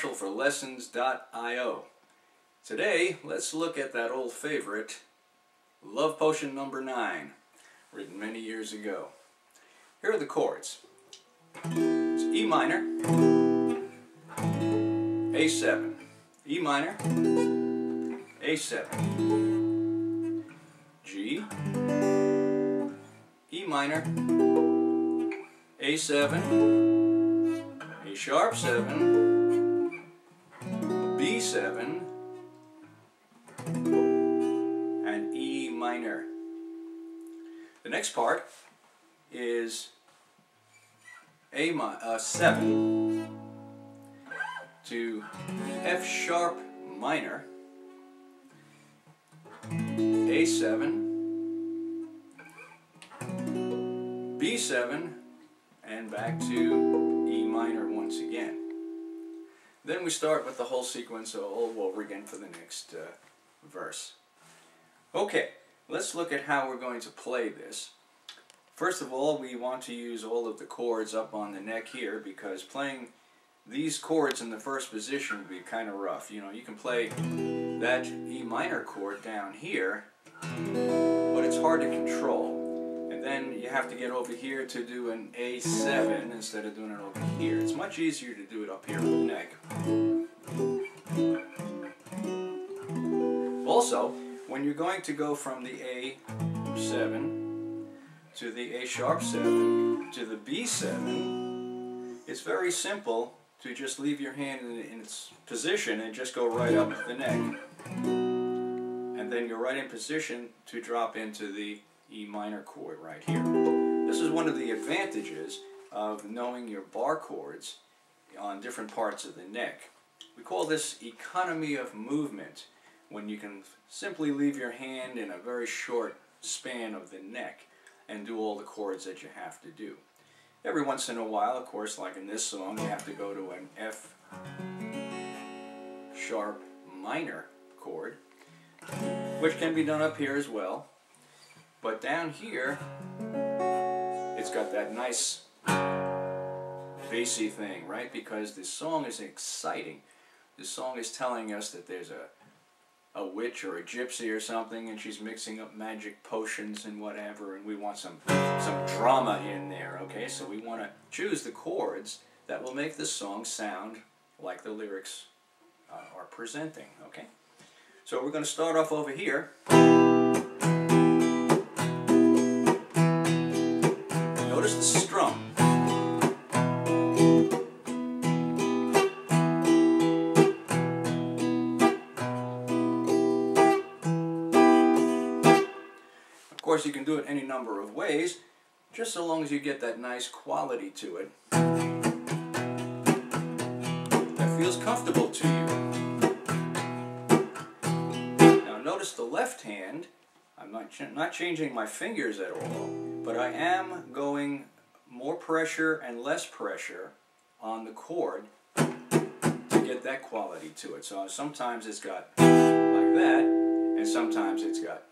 Marshall for Lessons.io. Today, let's look at that old favorite, Love Potion number 9, written many years ago. Here are the chords. It's E minor, A7, E minor, A7, G, E minor, A7, A sharp 7, B7, and E minor. The next part is A7 to F sharp minor, A7, B7, and back to E minor once again. Then we start with the whole sequence all over again for the next verse. Okay, let's look at how we're going to play this. First of all, we want to use all of the chords up on the neck here, because playing these chords in the first position would be kind of rough. You know, you can play that E minor chord down here, but it's hard to control. And then you have to get over here to do an A7 instead of doing it over here. It's much easier to do it up here on the neck. Also, when you're going to go from the A7 to the A sharp 7 to the B7, it's very simple to just leave your hand in its position and just go right up the neck. And then you're right in position to drop into the E minor chord right here. This is one of the advantages of knowing your bar chords on different parts of the neck. We call this economy of movement, when you can simply leave your hand in a very short span of the neck and do all the chords that you have to do. Every once in a while, of course, like in this song, you have to go to an F sharp minor chord, which can be done up here as well. But down here, it's got that nice bassy thing, right? Because this song is exciting. This song is telling us that there's a witch or a gypsy or something, and she's mixing up magic potions and whatever, and we want some drama in there, okay? So we want to choose the chords that will make this song sound like the lyrics are presenting, okay? So we're going to start off over here. Notice the strum. Of course, you can do it any number of ways, just so long as you get that nice quality to it that feels comfortable to you. Now notice the left hand. I'm not changing my fingers at all, but I am going more pressure and less pressure on the chord to get that quality to it. So sometimes it's got like that, and sometimes it's got.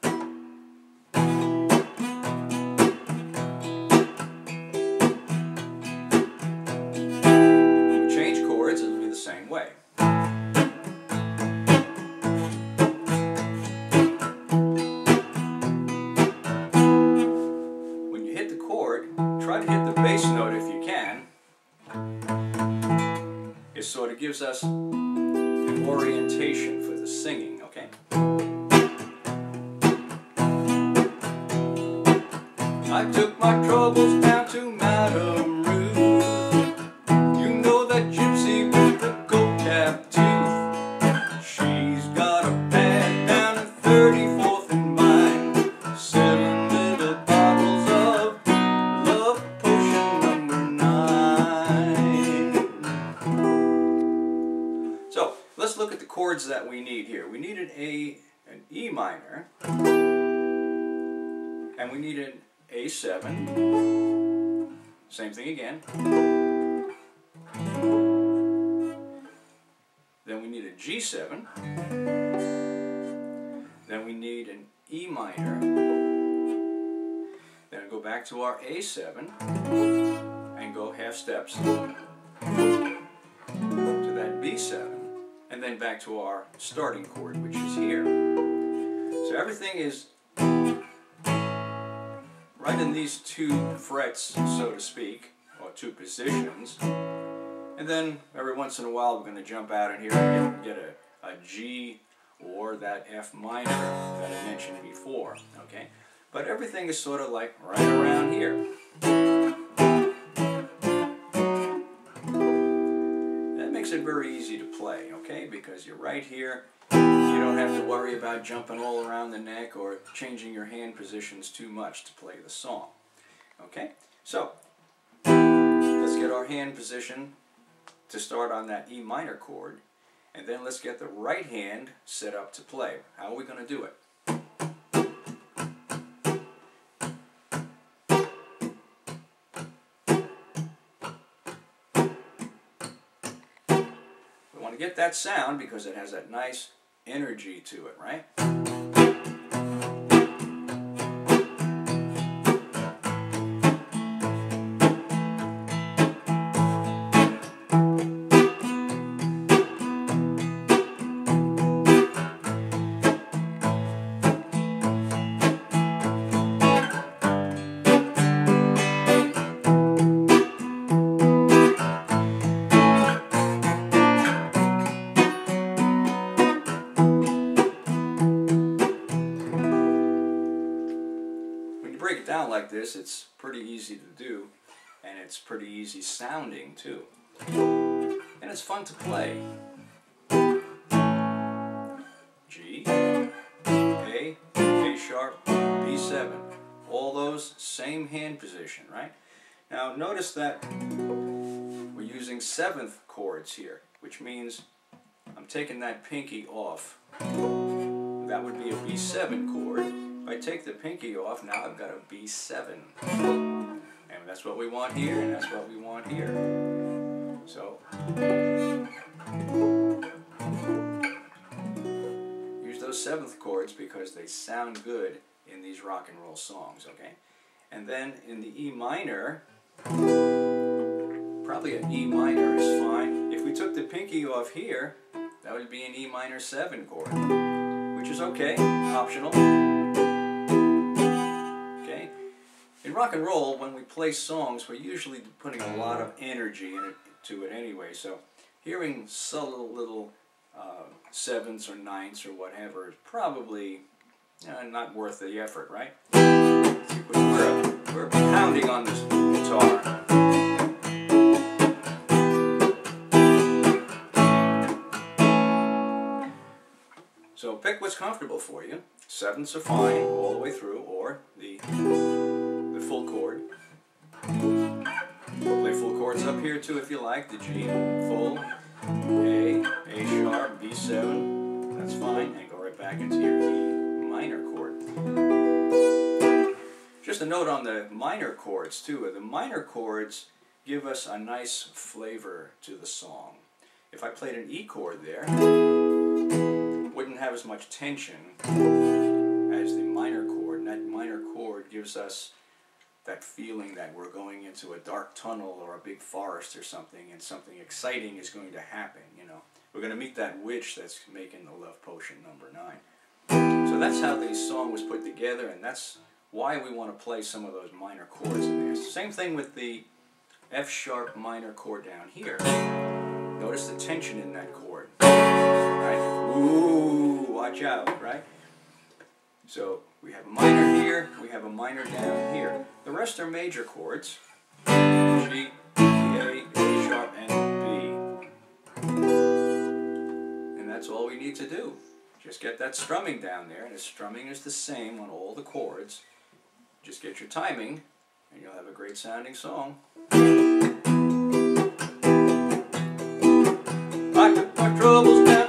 When we change chords, it'll be the same way. Try to hit the bass note if you can. It sort of gives us an orientation for the singing, okay? I took my troubles down to Madame Ruth. You know that gypsy with the gold cap tooth. She's got a pad down at 34th and Vine. 7 little bottles of Love Potion number 9. So let's look at the chords that we need here. We need an E minor, and we need an A7. Same thing again. Then we need a G7. Then we need an E minor. Then go back to our A7 and go half steps to that B B7, and then back to our starting chord, which is here. So everything is right in these two frets, so to speak, or two positions. And then every once in a while we're going to jump out in here and get a G or that F minor that I mentioned before. Okay? But everything is sort of like right around here. That makes it very easy to play, okay? Because you're right here. You don't have to worry about jumping all around the neck or changing your hand positions too much to play the song. Okay? So, let's get our hand position to start on that E minor chord, and then let's get the right hand set up to play. How are we going to do it? We want to get that sound because it has that nice energy to it, right? Break it down like this, it's pretty easy to do, and it's pretty easy sounding too, and it's fun to play. G, A, A sharp, B7, all those same hand position, right? Now notice that we're using 7th chords here, which means I'm taking that pinky off. That would be a B7 chord. If I take the pinky off, now I've got a B7. And that's what we want here, and that's what we want here. So, use those 7th chords because they sound good in these rock and roll songs, okay? And then in the E minor, probably an E minor is fine. If we took the pinky off here, that would be an E minor 7 chord, which is okay, optional. In rock and roll, when we play songs, we're usually putting a lot of energy into it anyway, so hearing subtle little 7ths or 9ths or whatever is probably not worth the effort, right? We're pounding on this guitar. So pick what's comfortable for you. 7ths are fine all the way through, or the full chord. Play full chords up here too if you like. The G, full, A, A sharp, B7, that's fine, and go right back into your E minor chord. Just a note on the minor chords too. The minor chords give us a nice flavor to the song. If I played an E chord there, wouldn't have as much tension as the minor chord, and that minor chord gives us that feeling that we're going into a dark tunnel or a big forest or something, and something exciting is going to happen, you know. We're going to meet that witch that's making the love potion number 9. So that's how the song was put together, and that's why we want to play some of those minor chords in there. Same thing with the F sharp minor chord down here. Notice the tension in that chord, right? Ooh, watch out, right? So we have a minor here, we have a minor down here. The rest are major chords. G, A, A sharp, and B. And that's all we need to do. Just get that strumming down there, and the strumming is the same on all the chords. Just get your timing, and you'll have a great sounding song. I took my troubles down